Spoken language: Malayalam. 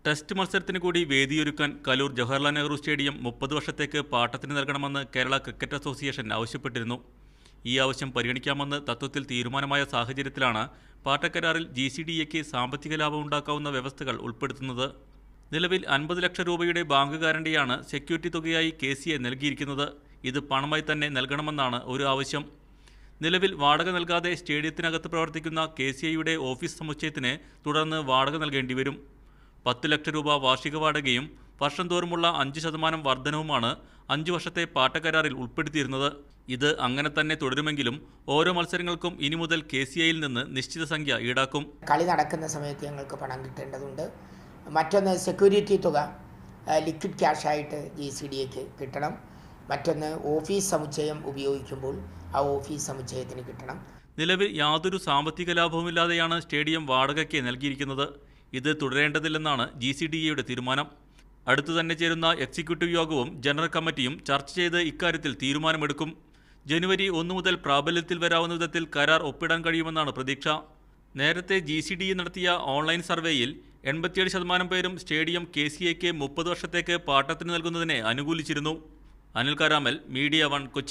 ടെസ്റ്റ് മത്സരത്തിന് കൂടി വേദിയൊരുക്കാൻ കലൂർ ജവഹർലാൽ നെഹ്റു സ്റ്റേഡിയം 30 വർഷത്തേക്ക് പാട്ടത്തിന് നൽകണമെന്ന് കേരള ക്രിക്കറ്റ് അസോസിയേഷൻ ആവശ്യപ്പെട്ടിരുന്നു. ഈ ആവശ്യം പരിഗണിക്കാമെന്ന് തത്വത്തിൽ തീരുമാനമായ സാഹചര്യത്തിലാണ് പാട്ടക്കരാറിൽ GCDAക്ക് സാമ്പത്തിക ലാഭം ഉണ്ടാക്കാവുന്ന വ്യവസ്ഥകൾ ഉൾപ്പെടുത്തുന്നത്. നിലവിൽ 50 ലക്ഷം രൂപയുടെ ബാങ്ക് ഗ്യാരണ്ടിയാണ് സെക്യൂരിറ്റി തുകയായി KCA നൽകിയിരിക്കുന്നത്. ഇത് പണമായി തന്നെ നൽകണമെന്നാണ് ഒരു ആവശ്യം. നിലവിൽ വാടക നൽകാതെ സ്റ്റേഡിയത്തിനകത്ത് പ്രവർത്തിക്കുന്ന KCAയുടെ ഓഫീസ് സമുച്ചയത്തിന് തുടർന്ന് വാടക നൽകേണ്ടി വരും. 10 ലക്ഷം രൂപ വാർഷിക വാടകയും വർഷം തോറുമുള്ള 5% വർധനവുമാണ് 5 വർഷത്തെ പാട്ടക്കരാറിൽ ഉൾപ്പെടുത്തിയിരുന്നത്. ഇത് അങ്ങനെ തന്നെ തുടരുമെങ്കിലും ഓരോ മത്സരങ്ങൾക്കും ഇനി മുതൽ KCAയിൽ നിന്ന് നിശ്ചിത സംഖ്യ ഈടാക്കും. കളി നടക്കുന്ന സമയത്ത് ഞങ്ങൾക്ക് പണം കിട്ടേണ്ടതുണ്ട്. മറ്റൊന്ന് സെക്യൂരിറ്റി തുക ലിക്വിഡ് ക്യാഷായിട്ട് GCDAക്ക് കിട്ടണം. മറ്റൊന്ന് ഓഫീസ് സമുച്ചയം ഉപയോഗിക്കുമ്പോൾ ആ ഓഫീസ് സമുച്ചയത്തിന് കിട്ടണം. നിലവിൽ യാതൊരു സാമ്പത്തിക ലാഭവുമില്ലാതെയാണ് സ്റ്റേഡിയം വാടകയ്ക്ക് നൽകിയിരിക്കുന്നത്. ഇത് തുടരേണ്ടതില്ലെന്നാണ് GCDAയുടെ തീരുമാനം. അടുത്തു തന്നെ ചേരുന്ന എക്സിക്യൂട്ടീവ് യോഗവും ജനറൽ കമ്മിറ്റിയും ചർച്ച ചെയ്ത് ഇക്കാര്യത്തിൽ തീരുമാനമെടുക്കും. ജനുവരി 1 മുതൽ പ്രാബല്യത്തിൽ വരാവുന്ന വിധത്തിൽ കരാർ ഒപ്പിടാൻ കഴിയുമെന്നാണ് പ്രതീക്ഷ. നേരത്തെ GCDA നടത്തിയ ഓൺലൈൻ സർവേയിൽ 87% പേരും സ്റ്റേഡിയം KCAക്ക് 30 വർഷത്തേക്ക് പാട്ടത്തിന് നൽകുന്നതിനെ അനുകൂലിച്ചിരുന്നു. അനിൽ കാരാമൽ, മീഡിയ 1, കൊച്ചി.